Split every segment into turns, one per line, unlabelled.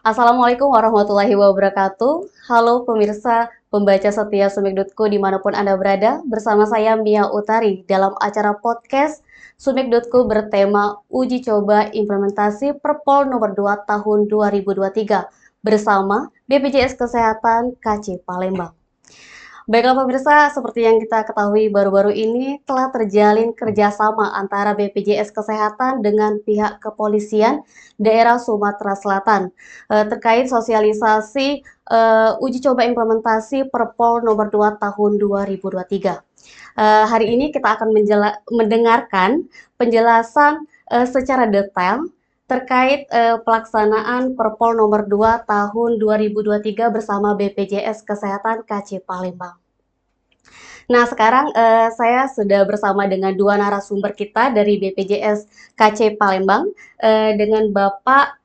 Assalamualaikum warahmatullahi wabarakatuh. Halo pemirsa, pembaca setia Sumik.co dimanapun Anda berada. Bersama saya Mia Utari dalam acara podcast Sumik.co bertema Uji Coba Implementasi Perpol nomor 2 tahun 2023 bersama BPJS Kesehatan KC Palembang. Baiklah pemirsa, seperti yang kita ketahui baru-baru ini telah terjalin kerjasama antara BPJS Kesehatan dengan pihak kepolisian daerah Sumatera Selatan terkait sosialisasi uji coba implementasi Perpol nomor 2 tahun 2023. Hari ini kita akan mendengarkan penjelasan secara detail terkait pelaksanaan Perpol nomor 2 tahun 2023 bersama BPJS Kesehatan KC Palembang. Nah, sekarang saya sudah bersama dengan dua narasumber kita dari BPJS KC Palembang dengan Bapak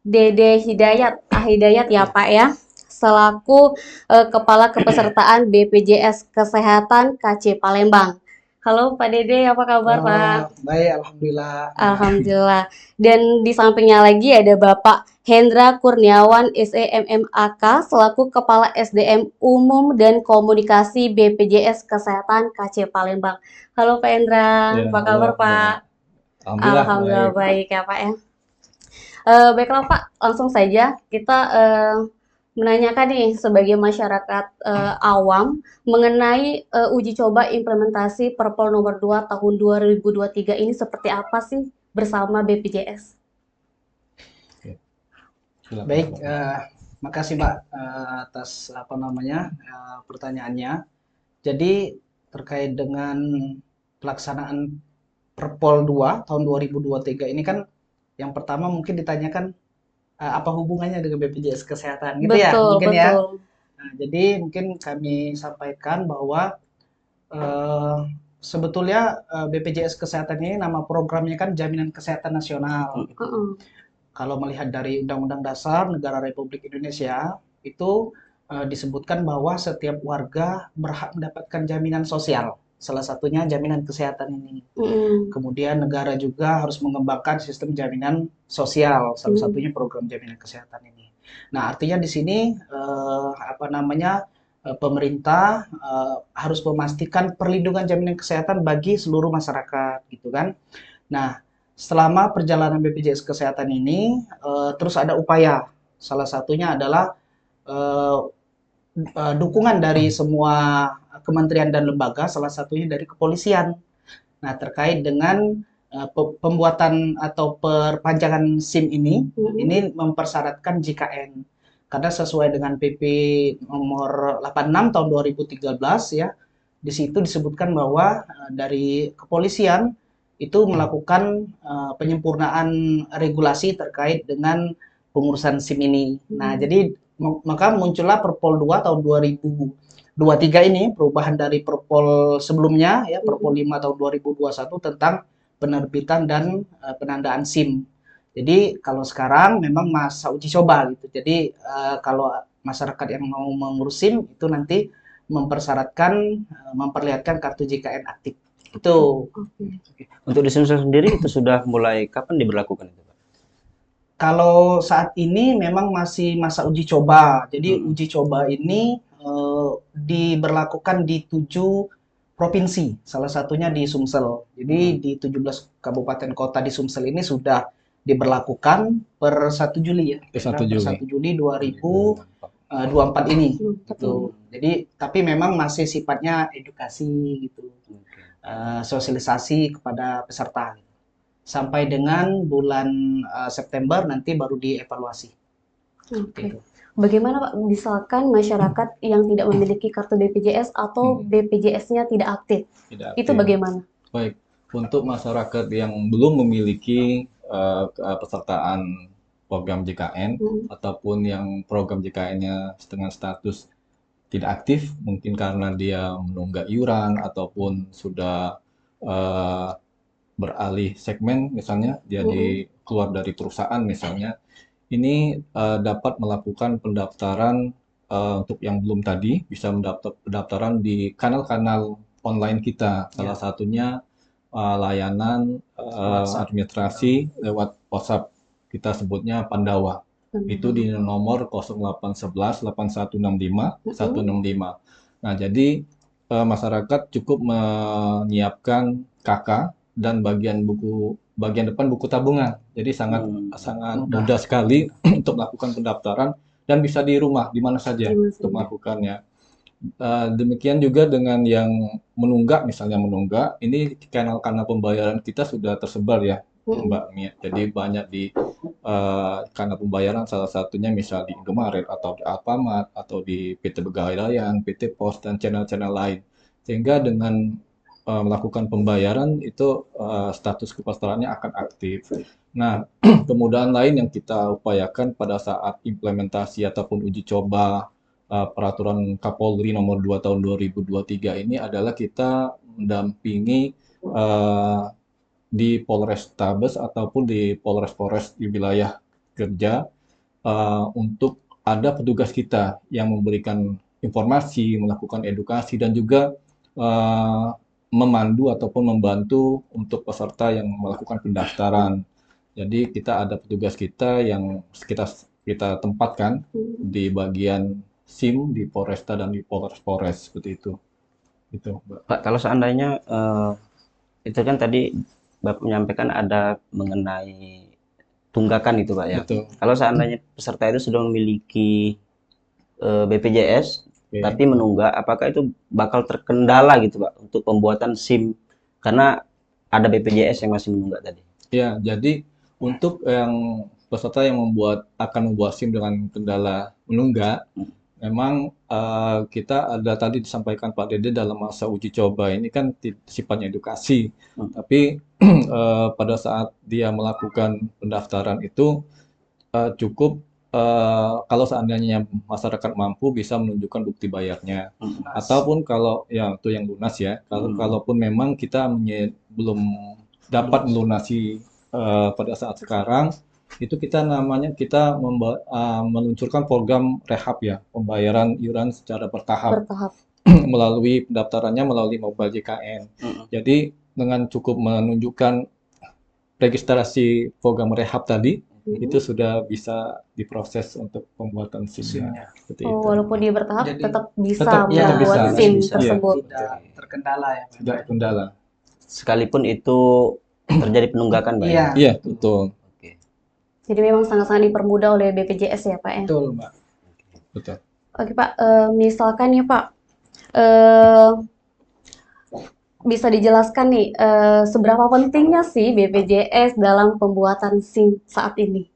Dede Hidayat, Hidayat ya Pak ya, selaku Kepala Kepesertaan BPJS Kesehatan KC Palembang. Halo Pak Dede, apa kabar Pak?
Baik, Alhamdulillah.
Alhamdulillah. Dan di sampingnya lagi ada Bapak Hendra Kurniawan SEMMAK selaku Kepala SDM Umum dan Komunikasi BPJS Kesehatan KC Palembang. Halo Pak Hendra,
Ya,
apa kabar
halo,
Pak? Alhamdulillah baik ya Pak ya. Baiklah Pak, langsung saja kita menanyakan nih sebagai masyarakat awam mengenai uji coba implementasi Perpol nomor 2 tahun 2023 ini seperti apa sih bersama BPJS?
Baik, makasih Mbak atas pertanyaannya. Jadi terkait dengan pelaksanaan Perpol 2 tahun 2023 ini kan yang pertama mungkin ditanyakan apa hubungannya dengan BPJS Kesehatan gitu ya, mungkin ya. Nah, jadi mungkin kami sampaikan bahwa sebetulnya BPJS Kesehatan ini nama programnya kan Jaminan Kesehatan Nasional. Kalau melihat dari Undang-Undang Dasar Negara Republik Indonesia itu disebutkan bahwa setiap warga berhak mendapatkan jaminan sosial. Salah satunya jaminan kesehatan ini. Kemudian negara juga harus mengembangkan sistem jaminan sosial, salah satunya program jaminan kesehatan ini. Nah, artinya di sini pemerintah harus memastikan perlindungan jaminan kesehatan bagi seluruh masyarakat, gitu kan. Nah, selama perjalanan BPJS Kesehatan ini terus ada upaya, salah satunya adalah dukungan dari semua kementerian dan lembaga, salah satunya dari kepolisian. Nah, terkait dengan pembuatan atau perpanjangan SIM ini mempersyaratkan JKN. Karena sesuai dengan PP nomor 86 tahun 2013 ya, di situ disebutkan bahwa dari kepolisian itu melakukan penyempurnaan regulasi terkait dengan pengurusan SIM ini. Nah, jadi maka muncullah Perpol 2 tahun 2023 ini, perubahan dari Perpol sebelumnya ya, Perpol 5 tahun 2021 tentang penerbitan dan penandaan SIM. Jadi kalau sekarang memang masa uji coba gitu. Jadi kalau masyarakat yang mau mengurus SIM itu nanti mempersyaratkan memperlihatkan kartu JKN aktif. Itu.
Untuk di Sumsel sendiri itu sudah mulai kapan diberlakukan itu, Pak?
Kalau saat ini memang masih masa uji coba. Jadi uji coba ini diberlakukan di 7 provinsi, salah satunya di Sumsel. Jadi di 17 kabupaten kota di Sumsel ini sudah diberlakukan per 1 Juli ya. Per 1 Juli 2024 ini. Gitu. Jadi tapi memang masih sifatnya edukasi gitu. Sosialisasi kepada peserta. Sampai dengan bulan September nanti baru dievaluasi.
Gitu. Bagaimana Pak, misalkan masyarakat yang tidak memiliki kartu BPJS atau BPJS-nya tidak aktif, itu bagaimana?
Baik, untuk masyarakat yang belum memiliki pesertaan program JKN ataupun yang program JKN-nya dengan status tidak aktif, mungkin karena dia menunggak iuran ataupun sudah beralih segmen, misalnya dia keluar dari perusahaan misalnya, ini dapat melakukan pendaftaran untuk yang belum tadi, bisa pendaftaran di kanal-kanal online kita. Salah satunya layanan administrasi lewat WhatsApp, kita sebutnya Pandawa. Itu di nomor 0811 8165 165. Nah, jadi masyarakat cukup menyiapkan KK dan bagian depan buku tabungan. Jadi sangat sangat mudah sekali untuk melakukan pendaftaran dan bisa di rumah di mana saja untuk melakukannya. Demikian juga dengan yang menunggak, misalnya menunggak, ini kanal-kanal pembayaran kita sudah tersebar ya, Mbak Mia. Jadi banyak di kanal pembayaran, salah satunya misal di Indomaret atau di Alfamart atau di PT Pegadaian, PT Pos dan channel-channel lain. Sehingga dengan melakukan pembayaran itu status kepesertaannya akan aktif. Nah, kemudahan lain yang kita upayakan pada saat implementasi ataupun uji coba peraturan Kapolri nomor 2 tahun 2023 ini adalah kita mendampingi di Polrestabes ataupun di Polres-Polres di wilayah kerja untuk ada petugas kita yang memberikan informasi, melakukan edukasi dan juga memandu ataupun membantu untuk peserta yang melakukan pendaftaran. Jadi kita ada petugas kita yang kita tempatkan di bagian SIM di Polresta dan di Polres seperti itu. Gitu, Mbak.
Pak, kalau seandainya itu kan tadi Bapak menyampaikan ada mengenai tunggakan itu Pak ya.
Betul.
Kalau seandainya peserta itu sudah memiliki BPJS tapi menunggak, apakah itu bakal terkendala gitu Pak untuk pembuatan SIM karena ada BPJS yang masih menunggak tadi?
Ya, jadi untuk yang peserta yang akan membuat SIM dengan kendala menunggak, memang kita ada tadi disampaikan Pak Dede dalam masa uji coba ini kan sifatnya edukasi, tapi pada saat dia melakukan pendaftaran itu cukup kalau seandainya masyarakat mampu bisa menunjukkan bukti bayarnya, ataupun kalau ya itu yang lunas ya, kalaupun memang kita belum dapat melunasi pada saat sekarang. Itu kita meluncurkan program rehab ya, pembayaran iuran secara bertahap. Melalui pendaftarannya melalui mobile JKN. Jadi dengan cukup menunjukkan registrasi program rehab tadi, itu sudah bisa diproses untuk pembuatan SIM-nya.
Walaupun dia bertahap,
Jadi,
tetap bisa
tetap
membuat
bisa.
SIM
Bisa.
tersebut.
Tidak terkendala ya.
Tidak kendala.
Sekalipun itu terjadi penunggakan Pak ya?
Iya, betul.
Jadi memang sangat-sangat dipermudah oleh BPJS ya Pak ya?
Betul, Mbak.
Betul.
Oke Pak, misalkan nih Pak, bisa dijelaskan nih seberapa pentingnya sih BPJS dalam pembuatan SIM saat ini?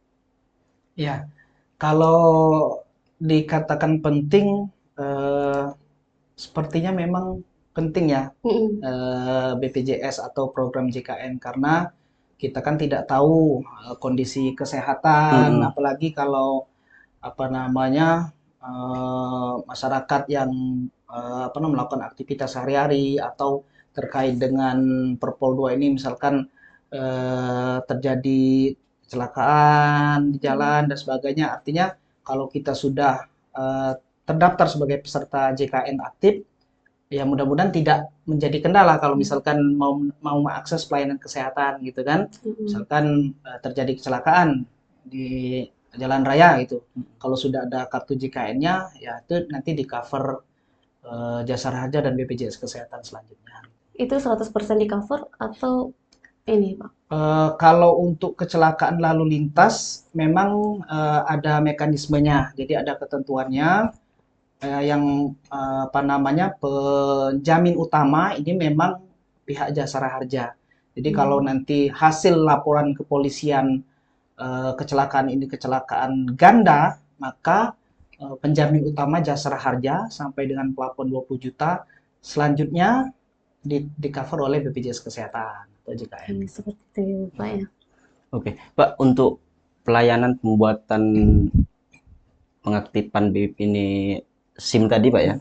Ya, kalau dikatakan penting, sepertinya memang penting ya BPJS atau program JKN karena kita kan tidak tahu kondisi kesehatan, apalagi kalau masyarakat yang melakukan aktivitas sehari-hari atau terkait dengan Perpol 2 ini misalkan terjadi kecelakaan di jalan dan sebagainya. Artinya kalau kita sudah terdaftar sebagai peserta JKN aktif, ya mudah-mudahan tidak menjadi kendala kalau misalkan mau mengakses pelayanan kesehatan gitu kan. Misalkan terjadi kecelakaan di jalan raya gitu. Kalau sudah ada kartu JKN-nya, ya itu nanti di-cover Jasara Harja dan BPJS Kesehatan selanjutnya.
Itu 100% di-cover atau ini Pak?
Kalau untuk kecelakaan lalu lintas memang ada mekanismenya. Jadi ada ketentuannya yang penjamin utama ini memang pihak Jasara Harja. Jadi kalau nanti hasil laporan kepolisian kecelakaan ini kecelakaan ganda, maka penjamin utama Jasara Harja sampai dengan plafon 20 juta selanjutnya di-cover oleh BPJS Kesehatan atau JKN.
Seperti itu Pak ya.
Oke, Pak, untuk pelayanan pembuatan pengaktifan BIP ini SIM tadi Pak ya,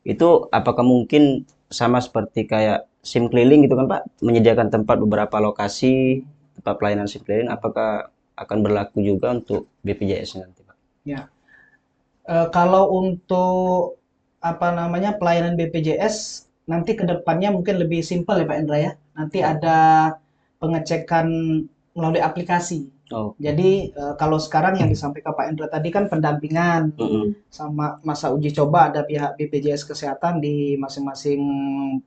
itu apakah mungkin sama seperti kayak SIM keliling gitu kan Pak, menyediakan tempat beberapa lokasi tempat pelayanan SIM keliling, apakah akan berlaku juga untuk BPJS nanti Pak?
Ya, kalau untuk pelayanan BPJS nanti ke depannya mungkin lebih simpel ya Pak Indra ya. Nanti ada pengecekan melalui aplikasi.
Oh.
Jadi kalau sekarang yang disampaikan Pak Indra tadi kan pendampingan sama masa uji coba ada pihak BPJS Kesehatan di masing-masing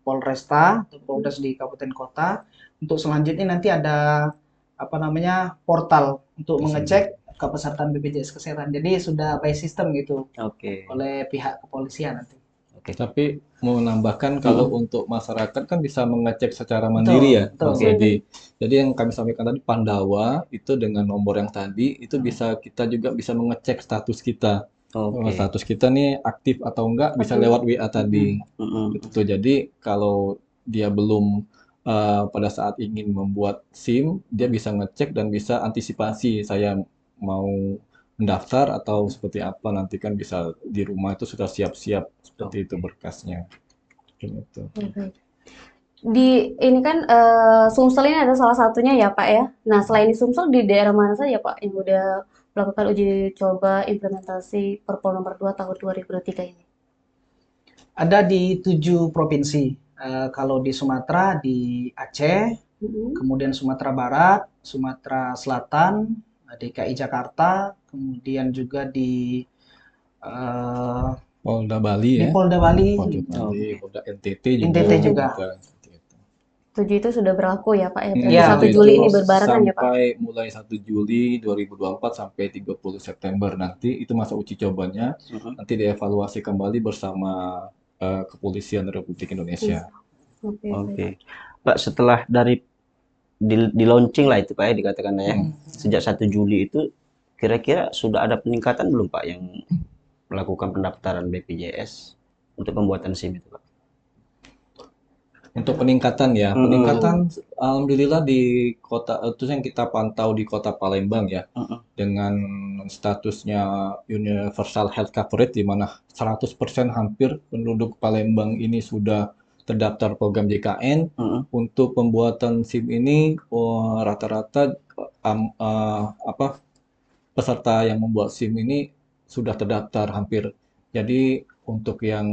Polresta atau Polres di kabupaten kota. Untuk selanjutnya nanti ada apa namanya portal untuk mengecek kepesertaan BPJS Kesehatan. Jadi sudah by system gitu
Oke.
oleh pihak kepolisian nanti.
Oke.
Tapi mau menambahkan kalau untuk masyarakat kan bisa mengecek secara mandiri ya,
Betul.
Mas Edi. Jadi yang kami sampaikan tadi Pandawa itu dengan nomor yang tadi itu bisa kita juga bisa mengecek status kita.
Oke.
Status kita nih aktif atau enggak bisa lewat WA tadi. Gitu. Jadi kalau dia belum pada saat ingin membuat SIM, dia bisa ngecek dan bisa antisipasi saya mau mendaftar atau seperti apa nanti kan bisa di rumah itu sudah siap-siap seperti itu berkasnya. Gitu.
Di ini kan Sumsel ini ada salah satunya ya Pak ya. Nah selain di Sumsel di daerah mana saja Pak yang udah melakukan uji coba implementasi Perpol nomor 2 tahun 2023 ini?
Ada di 7 provinsi. Kalau di Sumatera di Aceh, kemudian Sumatera Barat, Sumatera Selatan, DKI Jakarta, kemudian juga di
Polda Bali ya.
Polda Bali,
Polda Bali, Polda NTT juga.
NTT juga.
Seperti itu.
7 itu sudah berlaku ya Pak ya. Berarti
Iya,
1
itu
Juli ini berbarengan ya Pak.
sampai mulai 1 Juli 2024 sampai 30 September nanti itu masa uji cobanya. Nanti dievaluasi kembali bersama Kepolisian Republik Indonesia.
Oke. Pak, setelah dari di launching lah itu Pak ya dikatakan ya. Sejak 1 Juli itu kira-kira sudah ada peningkatan belum Pak yang melakukan pendaftaran BPJS untuk pembuatan SIM itu Pak?
Untuk peningkatan ya, peningkatan alhamdulillah di kota itu yang kita pantau di Kota Palembang ya. Dengan statusnya universal health coverage di mana 100% hampir penduduk Palembang ini sudah terdaftar program JKN. Untuk pembuatan SIM ini rata-rata peserta yang membuat SIM ini sudah terdaftar hampir. Jadi untuk yang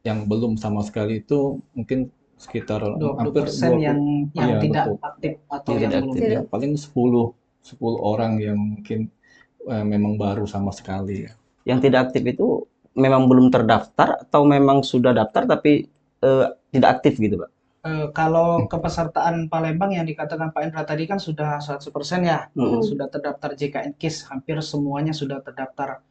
belum sama sekali itu mungkin sekitar hampir
20% yang
iya,
tidak
betul.
aktif atau
Tidak
yang
aktif.
belum.
Ya, paling 10 orang yang mungkin memang baru sama sekali ya.
Yang tidak aktif itu memang belum terdaftar atau memang sudah daftar tapi tidak aktif gitu Pak?
Kalau kepesertaan Palembang yang dikatakan Pak Indra tadi kan sudah 100% ya, sudah terdaftar JKN KIS, hampir semuanya sudah terdaftar.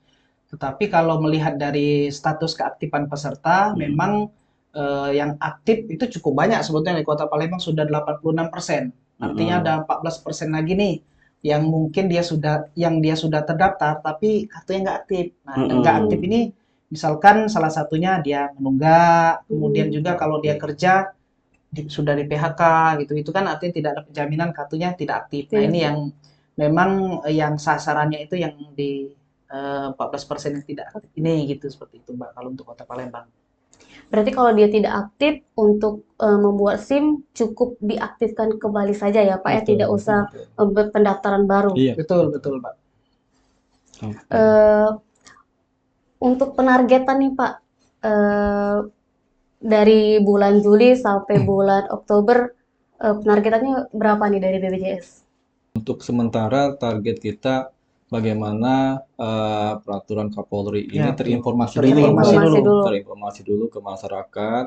Tetapi kalau melihat dari status keaktifan peserta, memang yang aktif itu cukup banyak sebetulnya di Kota Palembang sudah 86%. Artinya ada 14% lagi nih yang mungkin dia sudah terdaftar tapi kartunya nggak aktif. Nah, nggak aktif ini misalkan salah satunya dia menunggak, kemudian juga kalau dia kerja sudah di PHK gitu, itu kan artinya tidak ada penjaminan kartunya tidak aktif. Nah ini yang memang yang sasarannya itu yang di 14% yang tidak aktif ini gitu, seperti itu Mbak kalau untuk Kota Palembang.
Berarti kalau dia tidak aktif untuk membuat SIM cukup diaktifkan kembali saja ya Pak ya, tidak usah pendaftaran baru.
Iya.
Betul Mbak.
Untuk penargetan nih Pak, dari bulan Juli sampai bulan Oktober, penargetannya berapa nih dari BPJS?
Untuk sementara target kita bagaimana peraturan Kapolri ini terinformasi dulu ke masyarakat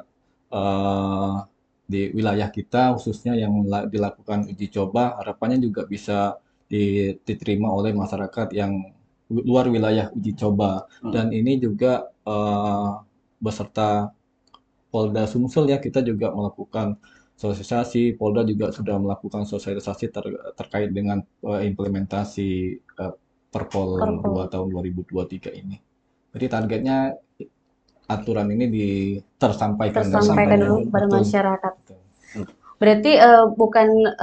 di wilayah kita khususnya yang dilakukan uji coba, harapannya juga bisa diterima oleh masyarakat yang luar wilayah uji coba. Dan ini juga beserta Polda Sumsel ya, kita juga melakukan sosialisasi. Polda juga sudah melakukan sosialisasi terkait dengan implementasi Perpol 2 tahun 2023 ini. Jadi targetnya aturan ini tersampaikan
dulu kepada masyarakat. Berarti bukan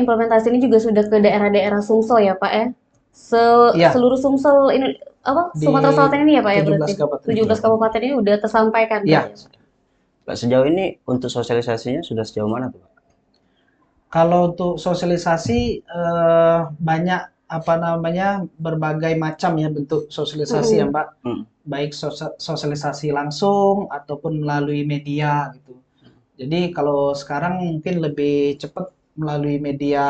implementasi ini juga sudah ke daerah-daerah Sumsel ya Pak ya? Seluruh Sumsel ini Sumatera Selatan ini ya Pak ya, berarti 17 kabupaten ini udah tersampaikan
ya.
Pak, sejauh ini untuk sosialisasinya sudah sejauh mana tuh Pak?
Kalau untuk sosialisasi banyak berbagai macam ya bentuk sosialisasi ya Mbak, baik sosialisasi langsung ataupun melalui media gitu. Jadi kalau sekarang mungkin lebih cepat melalui media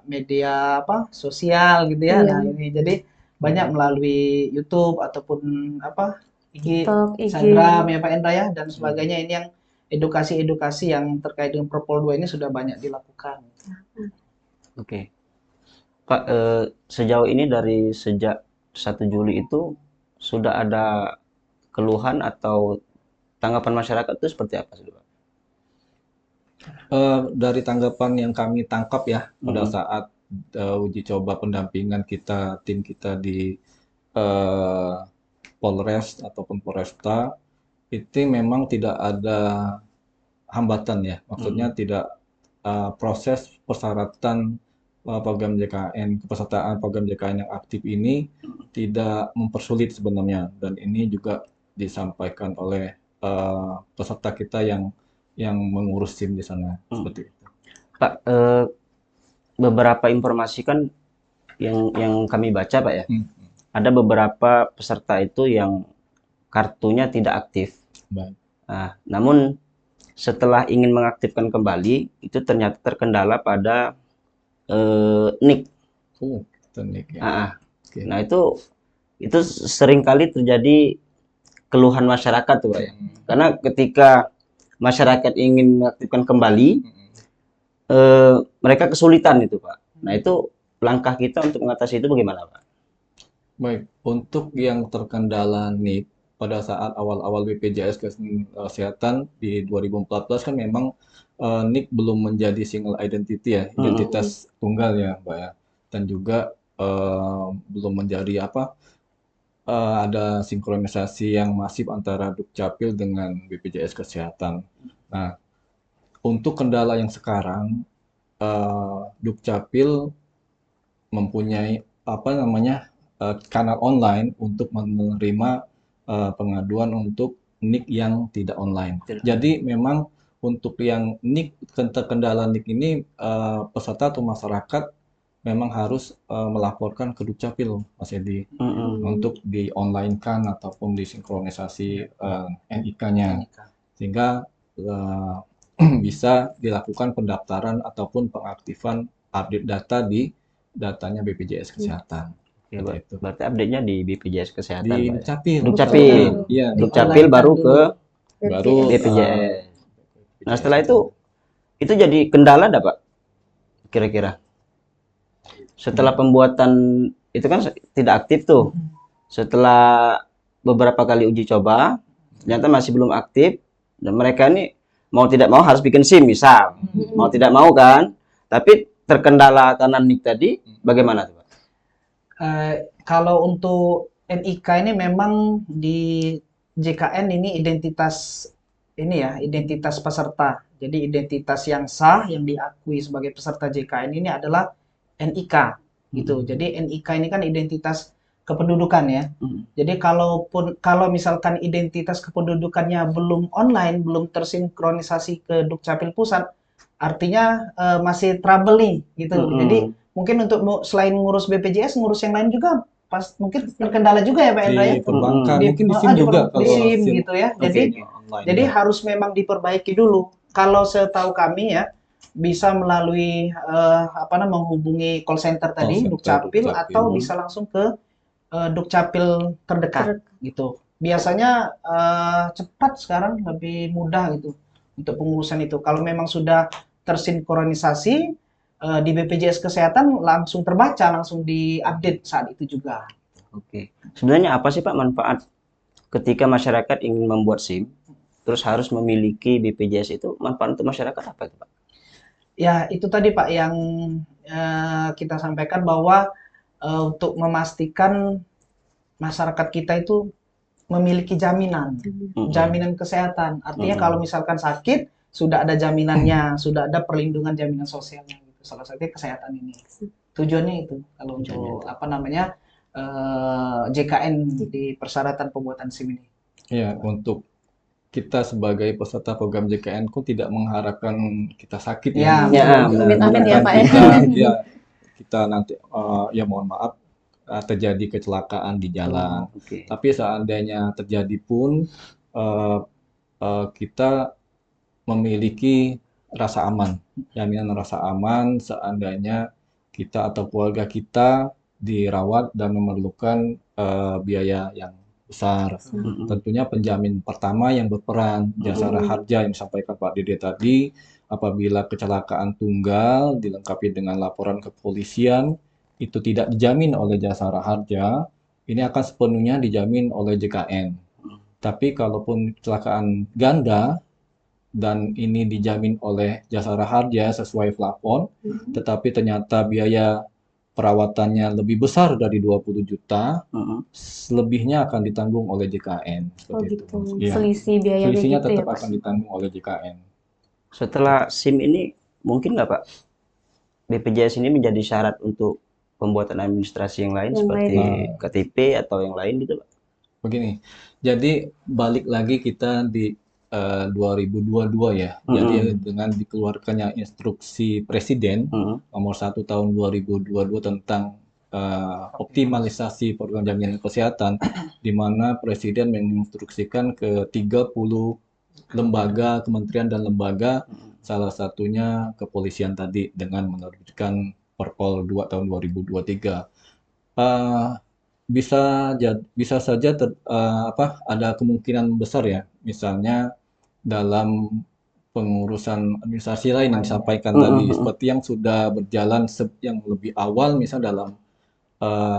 media apa sosial gitu ya.
Iya,
Nah ini jadi banyak melalui YouTube ataupun apa IG,
TikTok, IG.
Instagram ya Pak Endra ya dan sebagainya ini yang edukasi-edukasi yang terkait dengan Propol 2 ini sudah banyak dilakukan.
Oke. Pak, sejauh ini dari sejak 1 Juli itu sudah ada keluhan atau tanggapan masyarakat itu seperti apa sih, Pak?
Dari tanggapan yang kami tangkap ya pada
Mm-mm.
saat uji coba pendampingan kita, tim kita di eh, Polres ataupun Polresta, itu memang tidak ada hambatan ya, maksudnya tidak proses persyaratan program JKN, kepesertaan program JKN yang aktif ini tidak mempersulit sebenarnya, dan ini juga disampaikan oleh peserta kita yang mengurus SIM di sana seperti itu.
Pak, beberapa informasi kan yang kami baca, Pak ya,
Hmm,
ada beberapa peserta itu yang kartunya tidak aktif.
baik.
Nah, namun setelah ingin mengaktifkan kembali, itu ternyata terkendala pada NIK.
Teknik ya.
Ah,
Oke.
nah itu sering kali terjadi keluhan masyarakat tuh, Pak ya. Karena ketika masyarakat ingin mengaktifkan kembali, mereka kesulitan itu, Pak. Nah, itu langkah kita untuk mengatasi itu bagaimana, Pak?
Baik, untuk yang terkendala NIK pada saat awal-awal BPJS Kesehatan di 2014 kan memang NIK belum menjadi single identity ya, identitas tunggal ya, Mbak ya. Dan juga belum menjadi ada sinkronisasi yang masif antara Dukcapil dengan BPJS Kesehatan. Nah, untuk kendala yang sekarang, Dukcapil mempunyai kanal online untuk menerima pengaduan untuk NIK yang tidak online. Jadi memang untuk yang NIK terkendala NIK ini peserta atau masyarakat memang harus melaporkan ke Dukcapil, Mas Edi, untuk di online-kan ataupun disinkronisasi NIK-nya, sehingga bisa dilakukan pendaftaran ataupun pengaktifan update data di datanya BPJS Kesehatan.
Ya,
Seperti itu.
berarti update-nya di BPJS Kesehatan,
Di
Pak ya?
Dukcapil.
Dukcapil.
Iya,
Dukcapil baru ke
baru
BPJS. Nah, setelah itu jadi kendala enggak, Pak? Kira-kira. Setelah pembuatan itu kan tidak aktif tuh. Setelah beberapa kali uji coba, ternyata masih belum aktif dan mereka ini mau tidak mau harus bikin SIM misal. Mau tidak mau kan? Tapi terkendala karena NIK tadi, bagaimana tuh, Pak?
Kalau untuk NIK ini memang di JKN ini identitas ini ya, identitas peserta. Jadi identitas yang sah yang diakui sebagai peserta JKN ini adalah NIK gitu. Jadi NIK ini kan identitas kependudukan ya. Jadi kalau misalkan identitas kependudukannya belum online, belum tersinkronisasi ke Dukcapil Pusat, artinya masih trouble nih gitu. Jadi mungkin untuk selain ngurus BPJS, ngurus yang lain juga mungkin terkendala juga ya Pak Endra ya.
di perbankan, mungkin di SIM
Di
juga
di SIM gitu ya.
online.
Jadi harus memang diperbaiki dulu. Kalau setahu kami ya bisa melalui menghubungi call center tadi Dukcapil atau bisa langsung ke Dukcapil terdekat gitu. Biasanya cepat sekarang lebih mudah gitu untuk pengurusan itu. Kalau memang sudah tersinkronisasi di BPJS Kesehatan langsung terbaca, langsung diupdate saat itu juga.
Oke. Sebenarnya apa sih Pak manfaat ketika masyarakat ingin membuat SIM, terus harus memiliki BPJS itu manfaat untuk masyarakat apa itu Pak?
Ya itu tadi Pak yang kita sampaikan bahwa untuk memastikan masyarakat kita itu memiliki jaminan kesehatan. Artinya kalau misalkan sakit sudah ada jaminannya, sudah ada perlindungan jaminan sosialnya gitu. Salah satunya kesehatan ini. Tujuannya itu kalau untuk JKN di persyaratan pembuatan SIM ini.
Ya, untuk kita sebagai peserta program JKN pun tidak mengharapkan kita sakit ya.
Amit-amit ya Pak ya.
Kita nanti ya mohon maaf terjadi kecelakaan di jalan. Tapi seandainya terjadi pun kita memiliki rasa aman, jaminan rasa aman seandainya kita atau keluarga kita dirawat dan memerlukan biaya yang besar.
Mm-mm.
Tentunya penjamin pertama yang berperan, jasara harja yang disampaikan Pak Dede tadi, apabila kecelakaan tunggal dilengkapi dengan laporan kepolisian, itu tidak dijamin oleh jasara harja, ini akan sepenuhnya dijamin oleh JKN. Tapi kalaupun kecelakaan ganda dan ini dijamin oleh jasara harja sesuai plafon, tetapi ternyata biaya perawatannya lebih besar dari 20 juta,
Mm-mm.
selebihnya akan ditanggung oleh JKN.
Oh
Seperti
gitu,
itu. Iya.
selisih biayanya
Selisihnya
gitu ya
tetap
Pak.
akan ditanggung oleh JKN.
Setelah SIM ini mungkin nggak Pak BPJS ini menjadi syarat untuk pembuatan administrasi yang lain
Yang
seperti
lain.
KTP atau yang lain gitu Pak?
Begini, jadi balik lagi kita di 2022 ya. Jadi dengan dikeluarkannya instruksi Presiden nomor 1 tahun 2022 tentang optimalisasi program jaminan kesehatan, di mana Presiden menginstruksikan ke 30 lembaga, kementerian dan lembaga, salah satunya kepolisian tadi dengan menerbitkan Perpol 2 tahun 2023. Eh, bisa saja ada kemungkinan besar ya, misalnya dalam pengurusan administrasi lain yang disampaikan tadi, seperti yang sudah berjalan yang lebih awal, misal dalam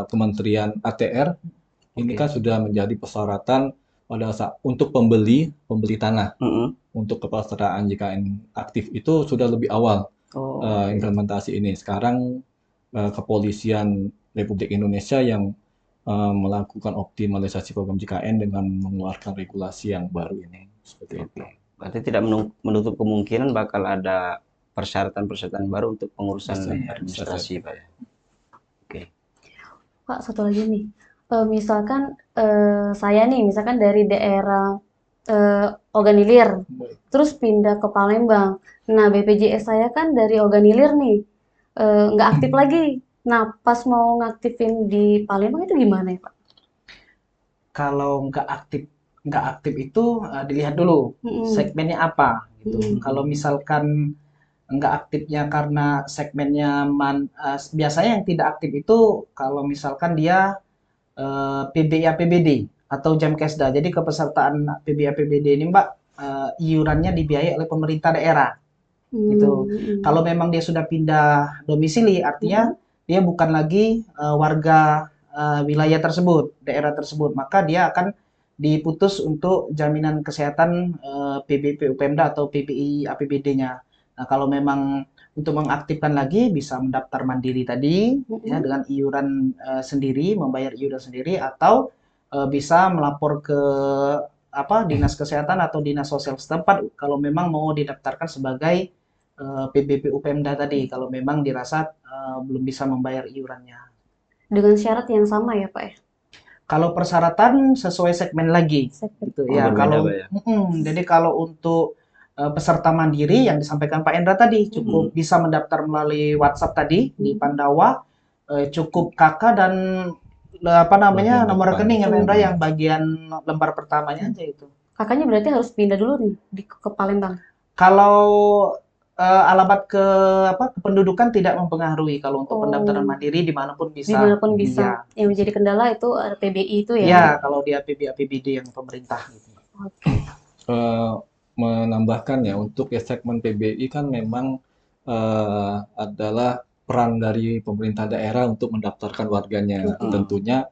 Kementerian ATR, ini kan sudah menjadi persyaratan pada saat untuk pembeli tanah, untuk kepesertaan JKN aktif itu sudah lebih awal implementasi ini. Sekarang Kepolisian Republik Indonesia yang melakukan optimalisasi program JKN dengan mengeluarkan regulasi yang baru ini. Seperti itu.
Berarti tidak menutup kemungkinan bakal ada persyaratan-persyaratan baru untuk pengurusan administrasi Pak ya. Oke.
Pak, satu lagi nih. Misalkan saya nih, misalkan dari daerah Oganilir, terus pindah ke Palembang. Nah, BPJS saya kan dari Oganilir nih, nggak aktif lagi. Nah, pas mau ngaktifin di Palembang itu gimana ya, Pak?
Kalau nggak aktif itu dilihat dulu segmennya apa gitu. Kalau misalkan nggak aktifnya karena segmennya biasanya yang tidak aktif itu kalau misalkan dia PBI APBD atau Jamkesda. Jadi kepesertaan PBI APBD ini Mbak iurannya dibiayai oleh pemerintah daerah. Gitu. Kalau memang dia sudah pindah domisili artinya dia bukan lagi warga wilayah tersebut, daerah tersebut, maka dia akan diputus untuk jaminan kesehatan PBP UPMDA atau PBI APBD-nya. Nah, kalau memang untuk mengaktifkan lagi bisa mendaftar mandiri tadi ya dengan iuran sendiri, membayar iuran sendiri atau bisa melapor ke dinas kesehatan atau dinas sosial setempat kalau memang mau didaftarkan sebagai PBP UPMDA tadi kalau memang dirasa belum bisa membayar iurannya.
Dengan syarat yang sama ya, Pak ya?
Kalau persyaratan sesuai segmen lagi, gitu ya. Kalau jadi kalau untuk peserta mandiri yang disampaikan Pak Endra tadi cukup bisa mendaftar melalui WhatsApp tadi di Pandawa, cukup KK dan nomor rekening ya Pak Endra yang bagian lembar pertamanya aja itu.
Kakaknya berarti harus pindah dulu nih ke Palembang.
Kalau alamat kependudukan tidak mempengaruhi kalau untuk pendaftaran mandiri dimanapun bisa.
Dimanapun bisa. Yang menjadi kendala itu PBI itu ya?
Iya, kalau dia PBI APBD yang pemerintah. Gitu.
Oke.
Menambahkan ya untuk segmen PBI kan memang adalah peran dari pemerintah daerah untuk mendaftarkan warganya. Tentunya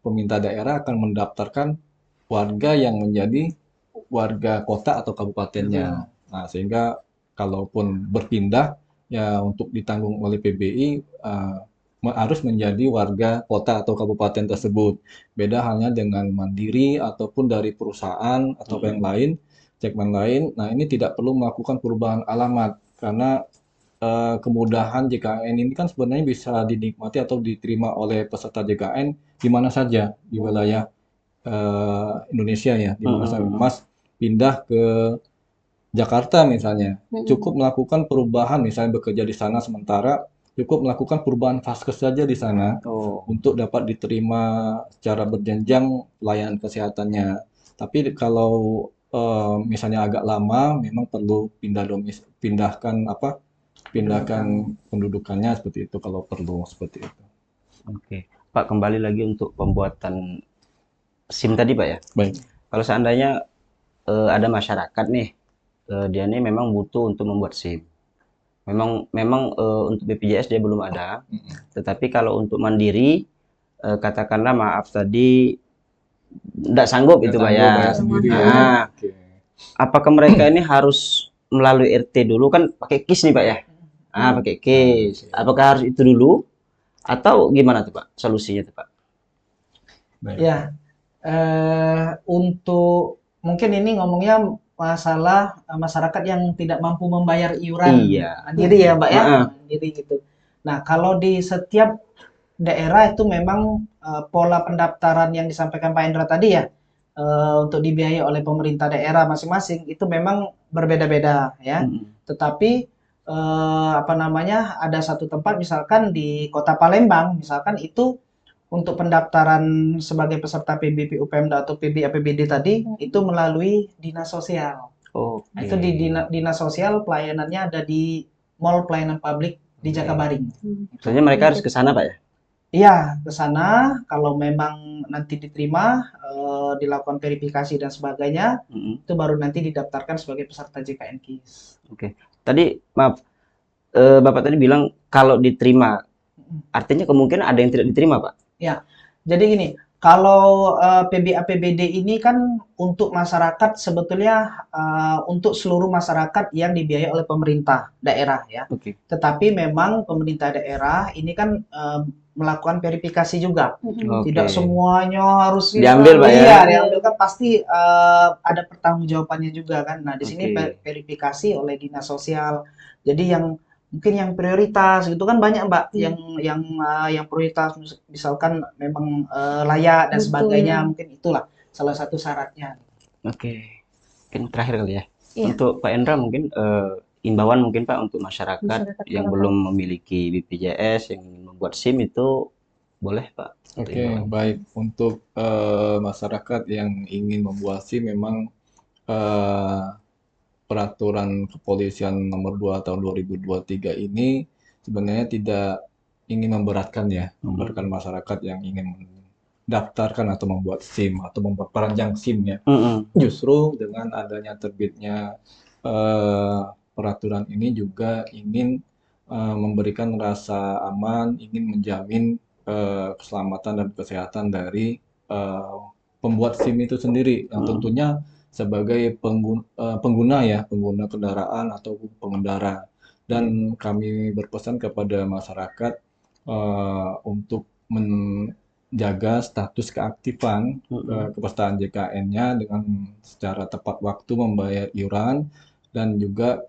pemerintah daerah akan mendaftarkan warga yang menjadi warga kota atau kabupatennya. Nah, sehingga kalaupun berpindah ya untuk ditanggung oleh PBI harus menjadi warga kota atau kabupaten tersebut. Beda halnya dengan mandiri ataupun dari perusahaan atau yang lain, segmen lain. Nah, ini tidak perlu melakukan perubahan alamat karena kemudahan JKN ini kan sebenarnya bisa dinikmati atau diterima oleh peserta JKN di mana saja di wilayah Indonesia ya, di mana saja. Mas pindah ke Jakarta misalnya, cukup melakukan perubahan, misalnya bekerja di sana sementara, cukup melakukan perubahan vaskes saja di sana untuk dapat diterima secara berjenjang pelayanan kesehatannya. Tapi kalau misalnya agak lama, memang perlu pindahkan pendudukannya seperti itu kalau perlu seperti itu.
Oke. Pak, kembali lagi untuk pembuatan SIM tadi, Pak ya.
Baik.
Kalau seandainya ada masyarakat nih, dia nih memang butuh untuk membuat SIM. Memang untuk BPJS dia belum ada, tetapi kalau untuk mandiri, katakanlah maaf tadi, tidak sanggup itu
Nggak
Pak
sanggup
ya.
bayar sendiri ya.
Nah,
Oke.
apakah mereka ini harus melalui RT dulu kan pakai KIS nih Pak ya? Pakai KIS. Apakah harus itu dulu atau gimana tuh Pak solusinya tuh Pak?
Baik.
Ya, untuk mungkin ini ngomongnya masalah masyarakat yang tidak mampu membayar iuran
Iya.
mandiri ya, Mbak ya,
Heeh.
mandiri gitu. Nah, kalau di setiap daerah itu memang pola pendaftaran yang disampaikan Pak Endra tadi ya, untuk dibiayai oleh pemerintah daerah masing-masing itu memang berbeda-beda ya. Tetapi apa namanya, ada satu tempat misalkan di Kota Palembang misalkan itu untuk pendaftaran sebagai peserta PBPU Pemda atau PB APBD tadi itu melalui dinas sosial.
Oke.
Nah, itu di dinas sosial pelayanannya ada di Mall Pelayanan Publik di Jakabaring.
Maksudnya mereka harus ke sana Pak ya?
Iya, ke sana kalau memang nanti diterima, dilakukan verifikasi dan sebagainya, itu baru nanti didaftarkan sebagai peserta JKN KIS.
Oke. Tadi maaf, Bapak tadi bilang kalau diterima, artinya kemungkinan ada yang tidak diterima Pak?
Ya, jadi gini, kalau PB APBD ini kan untuk masyarakat sebetulnya untuk seluruh masyarakat yang dibiayai oleh pemerintah daerah ya.
Oke.
Tetapi memang pemerintah daerah ini kan melakukan verifikasi juga. Tidak semuanya harus
diambil Pak ya?
Iya, diambil kan pasti ada pertanggungjawabannya juga kan. Nah, di sini verifikasi oleh dinas sosial. Jadi yang mungkin yang prioritas gitu kan banyak Mbak yang prioritas misalkan memang layak dan sebagainya, mungkin itulah salah satu syaratnya.
Oke. Mungkin terakhir kali ya. Untuk Pak Endra mungkin imbauan mungkin Pak untuk masyarakat yang belum memiliki BPJS yang ingin membuat SIM itu boleh Pak?
Oke, baik. Untuk masyarakat yang ingin membuat SIM memang peraturan kepolisian nomor 2 tahun 2023 ini sebenarnya tidak ingin memberatkan ya, memberatkan masyarakat yang ingin mendaftarkan atau membuat SIM atau memperpanjang SIM-nya. Justru dengan adanya terbitnya peraturan ini juga ingin memberikan rasa aman, ingin menjamin keselamatan dan kesehatan dari pembuat SIM itu sendiri, yang tentunya sebagai pengguna kendaraan atau pengendara. Dan kami berpesan kepada masyarakat untuk menjaga status keaktifan kepesertaan JKN-nya dengan secara tepat waktu membayar iuran dan juga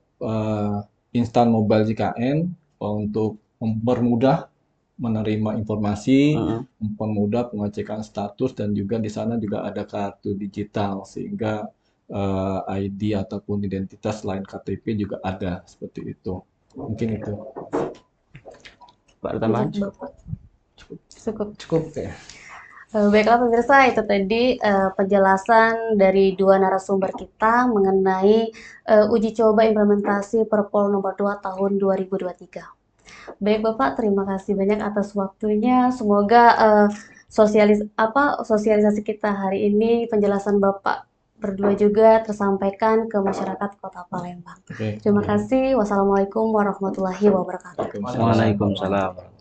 instan mobile JKN untuk mempermudah menerima informasi, mempermudah pengecekan status, dan juga di sana juga ada kartu digital sehingga ID ataupun identitas selain KTP juga ada seperti itu. Mungkin itu.
Pak ada tambahan?
Cukup ya. Baiklah pemirsa, itu tadi penjelasan dari dua narasumber kita mengenai uji coba implementasi Perpol nomor 2 tahun 2023. Baik Bapak, terima kasih banyak atas waktunya. Semoga sosialisasi kita hari ini, penjelasan Bapak berdua juga tersampaikan ke masyarakat Kota Palembang. Terima kasih. Wassalamualaikum warahmatullahi wabarakatuh.
Waalaikumsalam.